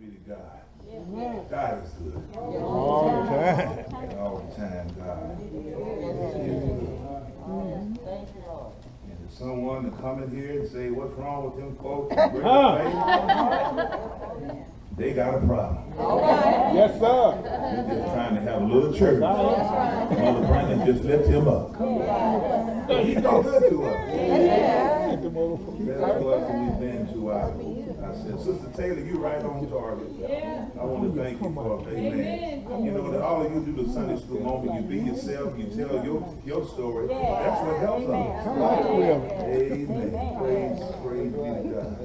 be to God. God is good. All the time. All the time, God. And if someone to come in here and say, what's wrong with them folks? They got a problem. Yes, sir. They're just trying to have a little church. Mother Brandon just lift him up. He's no good to us. That's what we've been to. I said, Sister Taylor, you right on target. I want to thank you for it. Amen. You know that all of you do the Sunday school moment. You be yourself. You tell your story. That's what helps us. Amen. Praise be to God.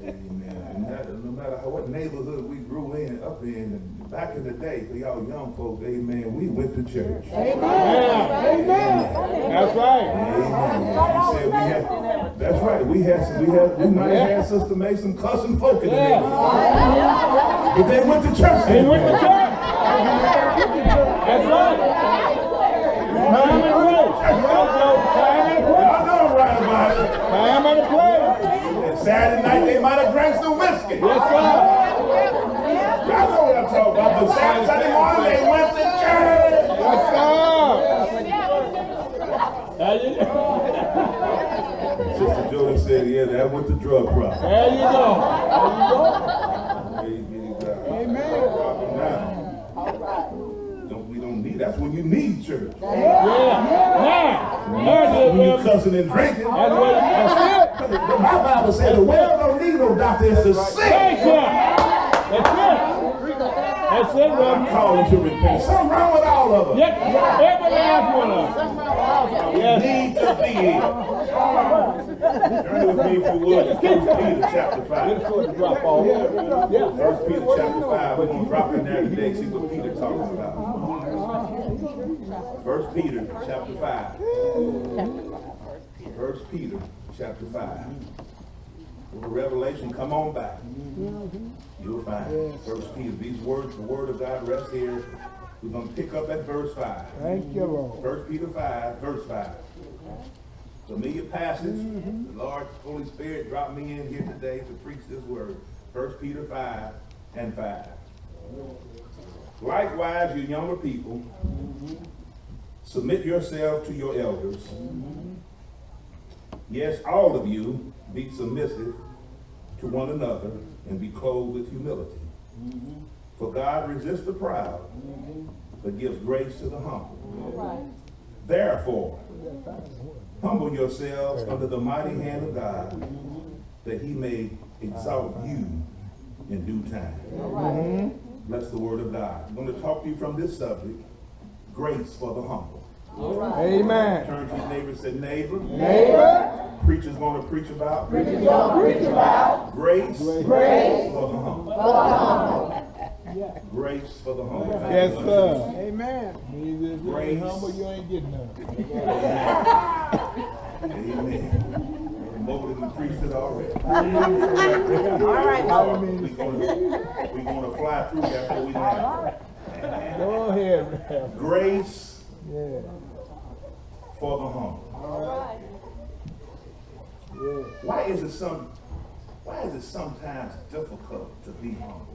Amen. And no matter what neighborhood we grew up in, back in the day, for y'all young folks, amen, we went to church. Amen. That's right. Amen. She said we had, that's right. We might have had Sister Mason cussing folk in the neighborhood. But they went to church. They went to church. That's right. Time and place. Y'all know I'm right about it. Time and place. And Saturday night they might have drank some whiskey. Yes, sir. Y'all know what I'm talking about. But Saturday morning they went to church. Yes, sir. Sister Jody said, yeah, that was the drug problem. There you go. Amen. We don't need, that's when you need church. Yeah. When you cussing and drinking. That's it. But my Bible said the world don't need no doctor, it's the sick. That's it. That's it, brother. I'm calling to repent. Something wrong with all of us. Yep. Every last one of them. Yes. Need to be here. Turn with me if you would to 1 Peter chapter 5. 1 Peter chapter 5. We're going to drop in there today, see what Peter talks about. 1 Peter chapter 5. 1 Peter chapter 5. With the Revelation, come on back. You'll find it. 1 Peter. These words, the word of God rests here. We're going to pick up at verse 5. Thank you, Lord. 1 Peter 5, verse 5. Familiar passage. The Lord, Holy Spirit dropped me in here today to preach this word. 1 Peter 5 and 5. Likewise, you younger people, submit yourselves to your elders. Yes, all of you, be submissive to one another and be clothed with humility. For God resists the proud, but gives grace to the humble. Therefore, humble yourselves under the mighty hand of God, that he may exalt you in due time. Bless the word of God. I'm going to talk to you from this subject, grace for the humble. Amen. Turn to your neighbor and say, neighbor. Neighbor. Preacher's going to preach about. Preacher's going to preach about. Grace. Grace. For the humble. For the humble. Grace for the humble. Yes, sir. Amen. Grace. Humble, you ain't getting none. Amen. Nobody can preach it already. All right. We're going to fly through that before we land. Go ahead. Grace Yeah. for the humble. All right. Yeah. Why is it sometimes difficult to be humble?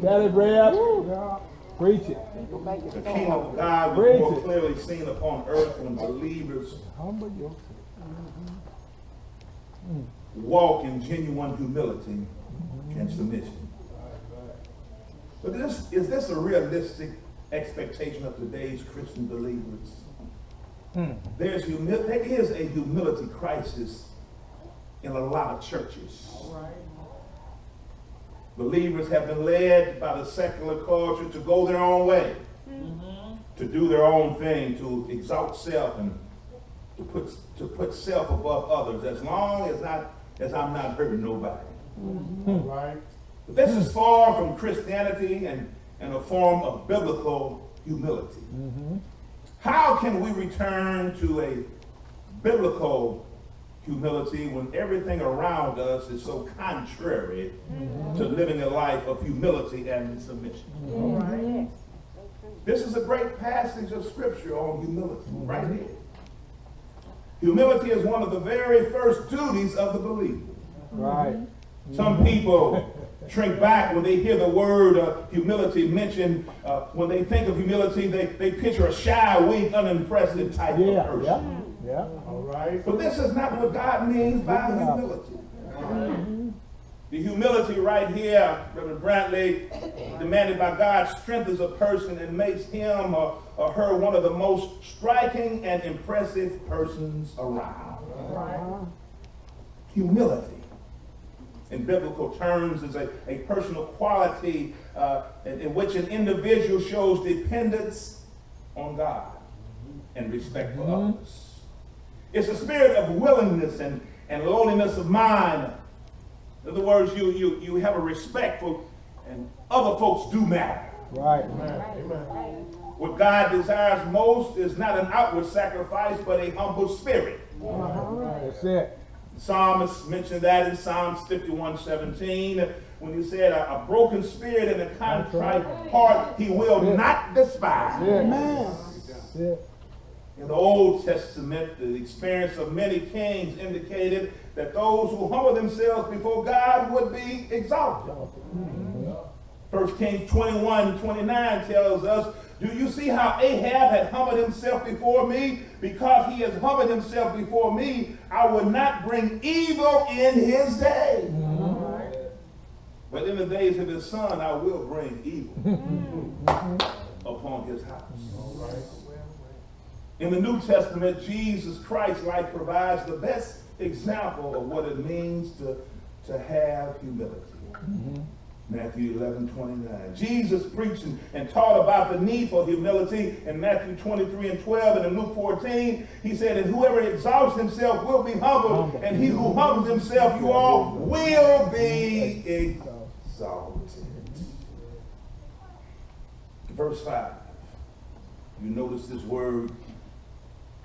Tell it, Brad. Preach it. The kingdom of God was more clearly seen upon earth when believers Humble yourself. walk in genuine humility and submission. But is this a realistic expectation of today's Christian believers? There is a humility crisis in a lot of churches. Believers have been led by the secular culture to go their own way, to do their own thing, to exalt self and to put self above others, as long as I'm not hurting nobody. Right. But this is far from Christianity and a form of biblical humility. How can we return to a biblical humility when everything around us is so contrary to living a life of humility and submission? This is a great passage of scripture on humility right here. Humility is one of the very first duties of the believer. Right. Some people shrink back when they hear the word humility mentioned. When they think of humility, they picture a shy, weak, unimpressive type of person. Yeah. All right. But this is not what God means by humility. The humility right here, Reverend Brantley, demanded by God, strengthens a person and makes him or her one of the most striking and impressive persons around. Right. Humility, in biblical terms, is a personal quality in which an individual shows dependence on God and respect for others. It's a spirit of willingness and lowliness of mind. In other words, you have a respect for, and other folks do matter. Right. Amen. What God desires most is not an outward sacrifice, but a humble spirit. That's it. The psalmist mentioned that in Psalms 51:17, when he said, a broken spirit and a contrite heart he will not despise. Amen. That's it. In the Old Testament, the experience of many kings indicated that those who humble themselves before God would be exalted. 1 Kings 21:29 tells us, do you see how Ahab had humbled himself before me? Because he has humbled himself before me, I will not bring evil in his day. But in the days of his son, I will bring evil upon his house. In the New Testament, Jesus Christ provides the best example of what it means to have humility. Matthew 11:29. Jesus preached and taught about the need for humility in Matthew 23:12, and in Luke 14, he said, and whoever exalts himself will be humbled, and he who humbles himself, you all, will be exalted. Verse 5. You notice this word,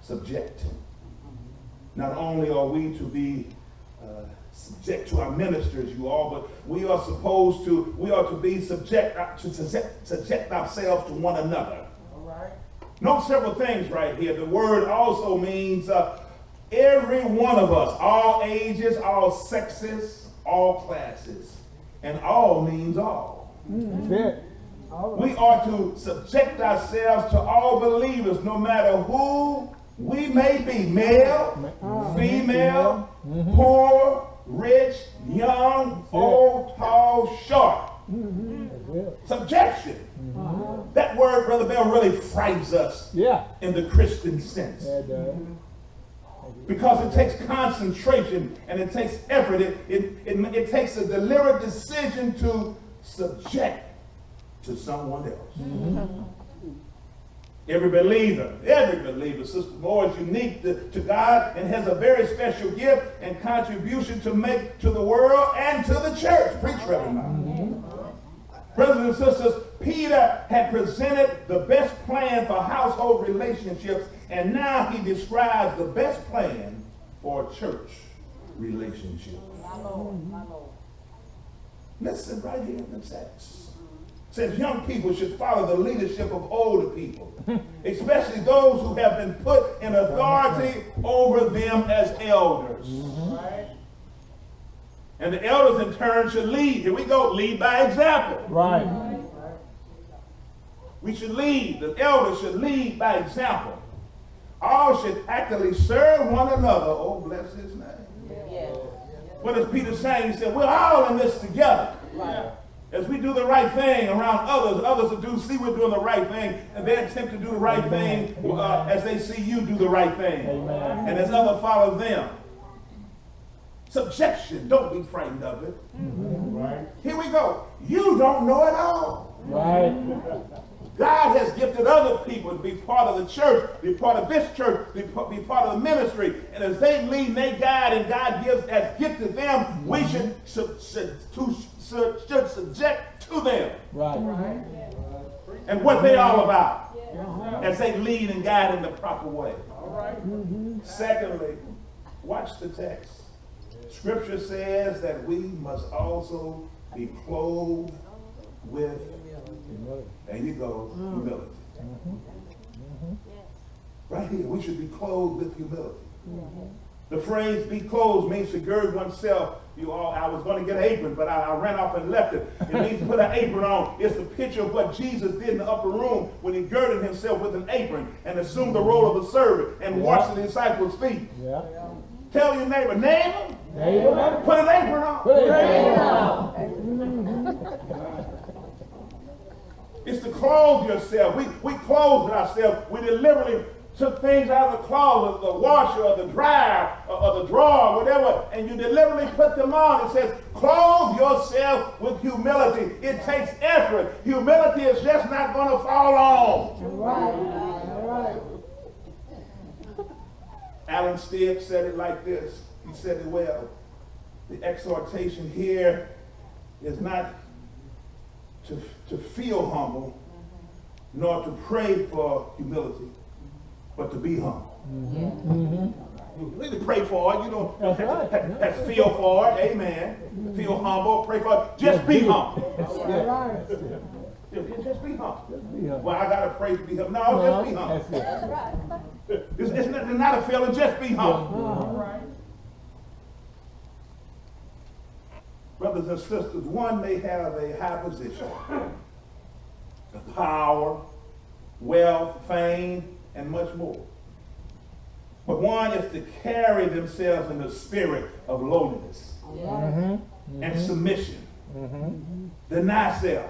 subject. Not only are we to be subject to our ministers, you all, but we are to be subject ourselves to one another. All right. Note several things right here. The word also means every one of us, all ages, all sexes, all classes, and all means all. That's it. We are to subject ourselves to all believers, no matter who we may be, male, female, poor, rich, young, old, tall, short. Subjection. That word, Brother Bell, really frightens us in the Christian sense. Because it takes concentration and it takes effort. It takes a deliberate decision to subject to someone else. Every believer, Sister Moore, is unique to God and has a very special gift and contribution to make to the world and to the church. Preach, Reverend. Brothers and sisters, Peter had presented the best plan for household relationships, and now he describes the best plan for church relationships. Listen right here in the text. Says young people should follow the leadership of older people, especially those who have been put in authority over them as elders. And the elders in turn should lead. Here we go, lead by example. Right. We should lead. The elders should lead by example. All should actively serve one another. Oh, bless his name. What is Peter saying? He said, we're all in this together. As we do the right thing around others, others will see we're doing the right thing, and they attempt to do the right thing as they see you do the right thing. And as others follow them. Subjection, don't be frightened of it. Here we go. You don't know it all. God has gifted other people to be part of the church, be part of this church, be part of the ministry. And as they lead and they guide, and God has gifted them, we should subject to them. And what they all about as they lead and guide in the proper way. Secondly, watch the text. Scripture says that we must also be clothed with, there you go, humility. Right here, we should be clothed with humility. The phrase be clothed means to gird oneself. I was going to get an apron, but I ran off and left it. It means to put an apron on. It's the picture of what Jesus did in the upper room when he girded himself with an apron and assumed the role of a servant and washed the disciples' feet. Yeah. Tell your neighbor, neighbor, Neighbor, put an apron on. put it on. It's to clothe yourself. We clothed ourselves. We deliberately took things out of the closet, the washer, or the dryer, or the drawer, whatever, and you deliberately put them on. It says, clothe yourself with humility. It takes effort. Humility is just not going to fall on. Right. Alan Stibb said it like this. He said it well. The exhortation here is not to feel humble, nor to pray for humility, but to be humble. You need to pray for it. You don't have to feel for it. Amen. Feel humble. Pray for it. Just be humble. Just be humble. Well, I got to pray to be humble. No, just be humble. It's not a feeling. Just be humble. Brothers and sisters, one may have a high position, power, wealth, fame, and much more. But one is to carry themselves in the spirit of lowliness and submission. Deny self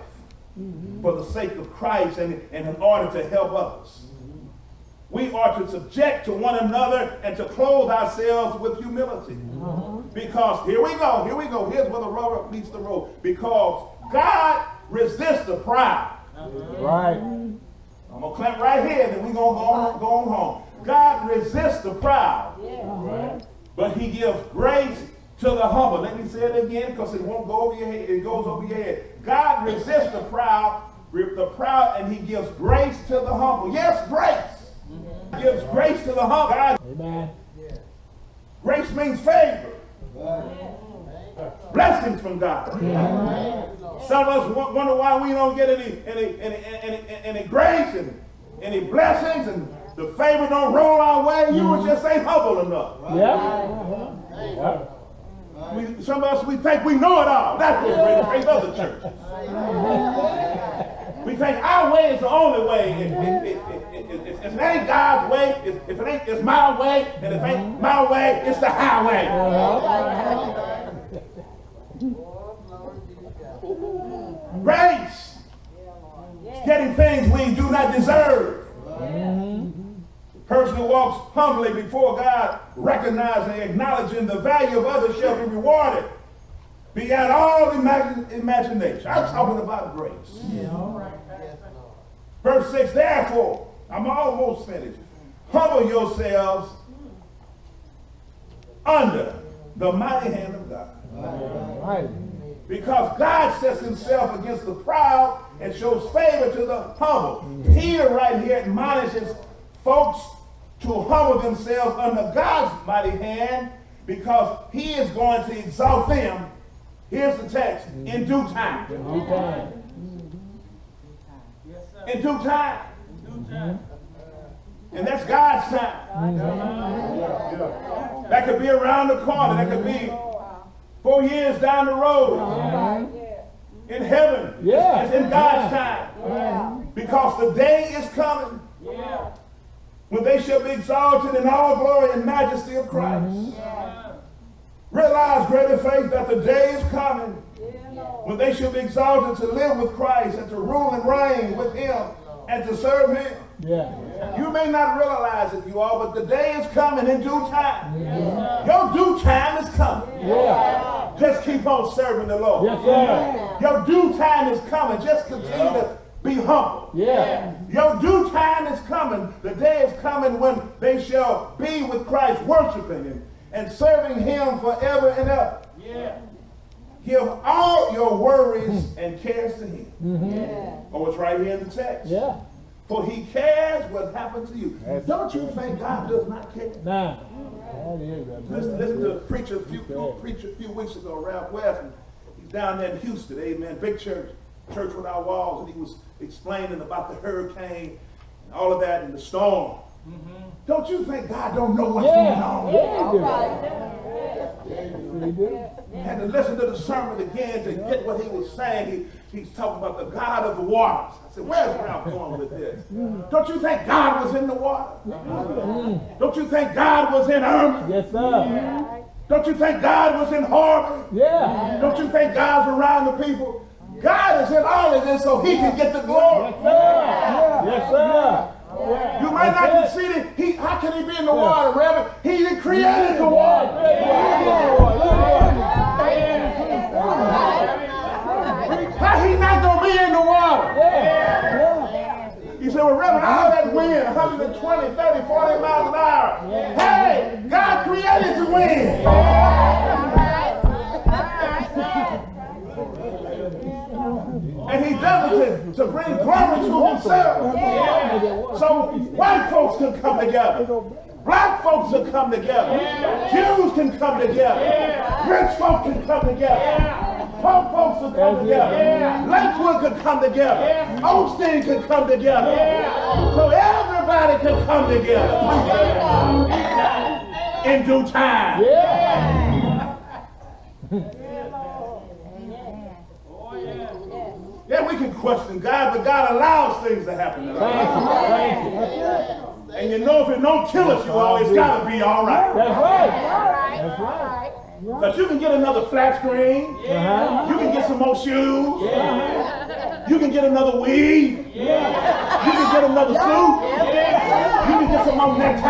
for the sake of Christ and in order to help others. We are to subject to one another and to clothe ourselves with humility. Because here we go. Here's where the rubber meets the road. Because God resists the proud. Right. I'm going to clamp right here, then we're going to go on home. God resists the proud, but he gives grace to the humble. Let me say it again because it won't go over your head. It goes over your head. God resists the proud, and he gives grace to the humble. Yes, grace. He gives grace to the humble. Amen. Grace means favor. Blessings from God. Some of us wonder why we don't get any grace and any blessings, and the favor don't roll our way. You just ain't humble enough. Some of us, we think we know it all. That's what we praise other churches. We think our way is the only way. If it ain't God's way, if it ain't, it's my way, and if it ain't my way, it's the highway. Grace. Getting things we do not deserve. The person who walks humbly before God, recognizing and acknowledging the value of others, shall be rewarded beyond all imagination. I'm talking about grace. Verse 6, therefore, I'm almost finished. Humble yourselves under the mighty hand of God. Because God sets himself against the proud and shows favor to the humble. Peter right here admonishes folks to humble themselves under God's mighty hand because he is going to exalt them. Here's the text. In due time. In due time. And that's God's time. That could be around the corner. That could be 4 years down the road. In heaven. It's in God's time. Because the day is coming when they shall be exalted in all glory and majesty of Christ. Realize, greater faith, that the day is coming when they shall be exalted to live with Christ and to rule and reign with him and to serve him. You may not realize it, you all, but the day is coming in due time. Your due time is coming. Just keep on serving the Lord. Your due time is coming. Just continue to be humble. Your due time is coming. The day is coming when they shall be with Christ, worshiping him and serving him forever and ever. Give all your worries and cares to him. Oh, it's right here in the text. For he cares what happened to you. Don't you think God does not care? Listen to a preacher a few weeks ago, Ralph West. He's down there in Houston, amen. Big church without walls. And he was explaining about the hurricane and all of that and the storm. Don't you think God don't know what's going on? Had to listen to the sermon again to get what he was saying. He's talking about the God of the waters. I said, where's Ralph going with this? Don't you think God was in the water? Don't you think God was in Irma? Yes, sir. Don't you think God was in Harvard? Yeah. Don't you think God's around the people? God is in all of this so he can get the glory. Yes, sir. Yes, sir. You might not consider how can he be in the water, Reverend? He created the water. How he not gonna be in the water? He said, well, Reverend, all that wind, 120, 30, 40 miles an hour. Hey, God created the wind. And he does it to bring glory to himself. So white folks can come together. Black folks can come together. Jews can come together. Rich folks can come together. Poor folks can come together. Lakewood can come together. Osteen can come together. So everybody can come together. In due time. Yeah, we can question God, but God allows things to happen in our lives. And you know if it don't kill us, you all, it's got to be all right. That's right. That's right. Because you can get another flat screen. You can get some more shoes. You can get another weave. You can get another suit. You can get some more neckties.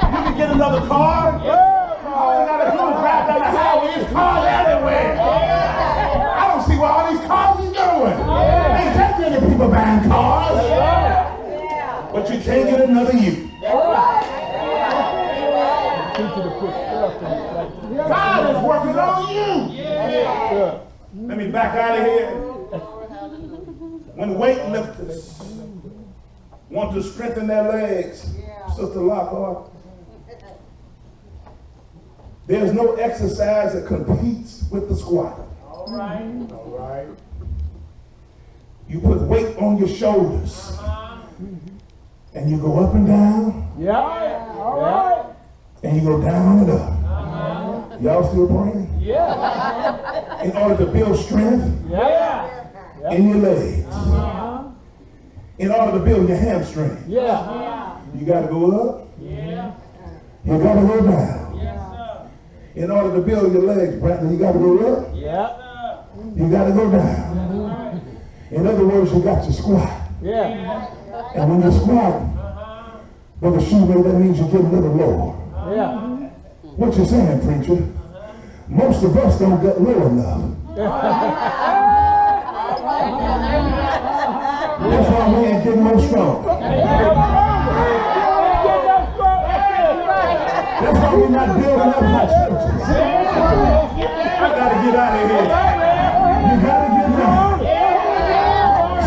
You can get another car. All you got to do is drive down the highway. There's cars everywhere. I don't see where all these cars is going. Ain't that many people buying cars. But you can't get another you. God is working on you. Let me back out of here. When weightlifters want to strengthen their legs, Sister Lockhart, there's no exercise that competes with the squat. All right. You put weight on your shoulders. And you go up and down. All right. And you go down and up. Y'all still praying? In order to build strength in your legs. In order to build your hamstring. You got to go up. You got to go down. In order to build your legs, Brandon, you got to go up. You got to go down. In other words, you got to squat. And when you squat, Brother Shoemaker, that means you get a little lower. What you saying, preacher? Most of us don't get low enough. That's why we ain't getting no stronger. That's why we're not building up our churches. I gotta get out of here. You gotta get down.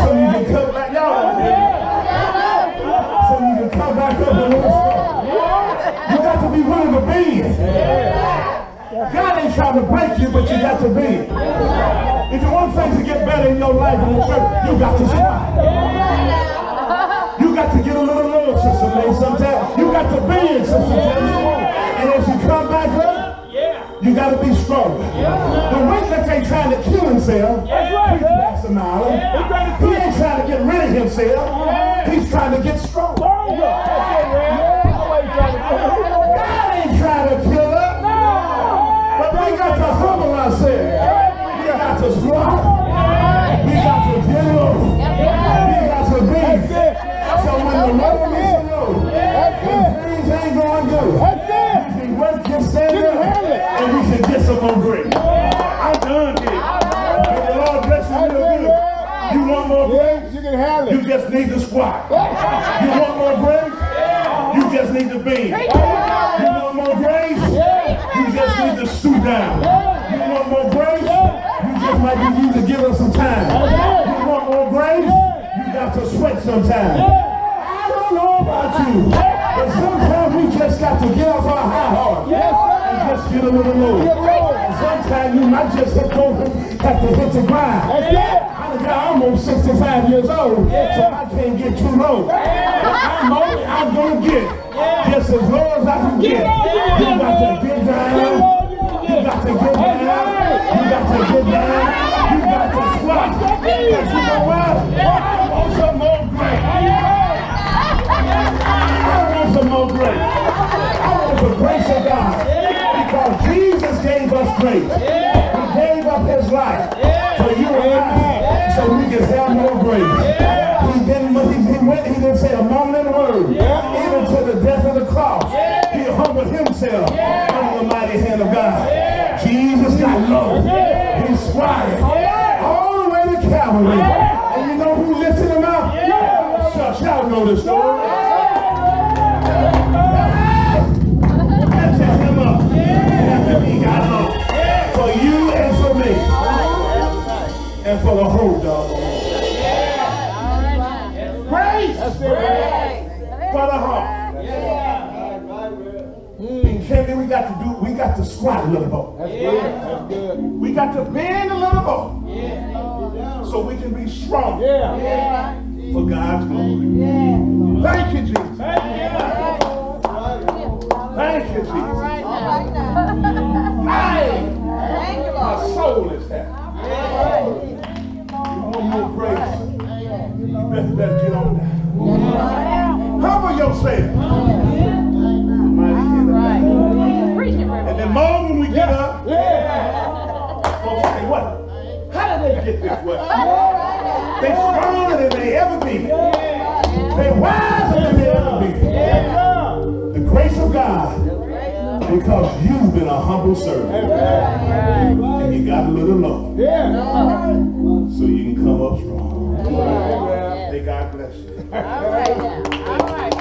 So you can come back out. So you can come back up and little stuff. You got to be willing to be it. God ain't trying to break you, but you got to be it. If you want things to get better in your life in the church, you got to squat. You got to get a little lower, Sister May, sometimes. You got to be it, Sister May. And as you come back up, you got to be stronger. The weightlifter ain't trying to kill himself. He ain't trying to get rid of himself. He's trying to get stronger. God ain't trying to kill us. But we got to humble ourselves. We got to squat. We got to get low. We got to be. So when the Lord is low, when things ain't going good, we can work, just stand up, and we can get some more grace. I'm done here. May the Lord bless you real good. You want more grace? You can have it. You just need to squat. You want more grace? You just need to bend. You want more grace? You just need to stoop down. You want more grace? You just might need to give us some time. You want more grace? You got to sweat sometimes. I don't know about you, but sometimes we just got to get off our high horse and just get a little low. And sometimes you might just have to hit the ground. That's it. I'm almost 65 years old, so I can't get too low. I'm going to get just as low as I can get. You got to get down. You got to get down. You got to get down. You got to squat. Because you know what? I want some more grace. I want some more grace. I want the grace of God. Because Jesus gave us grace. He gave up his life for you and I, so we can have more grace. He didn't say a mumbling word. Even to the death of the cross, he humbled himself under the mighty hand of God. Jesus got low. He squatted all the way to Calvary. And you know who lifted him up? Shucks, y'all know the story. Lifted him up after he got low. For you and for me. And for the whole dog. Grace for the heart. Kenny, we got to squat a little more. That's good. That's good. We got to bend a little more. So we can be strong for God's glory. Thank you, Jesus. Thank you, Jesus. My soul is happy. You want more grace? You better get on that. Humble yourself. And the moment we get up, folks say, what? How did they get this way? They're stronger than they ever be. They're wiser than they ever be. The grace of God, because you've been a humble servant. And you got a little low. So you can come up strong. May God bless you. All right now. All right.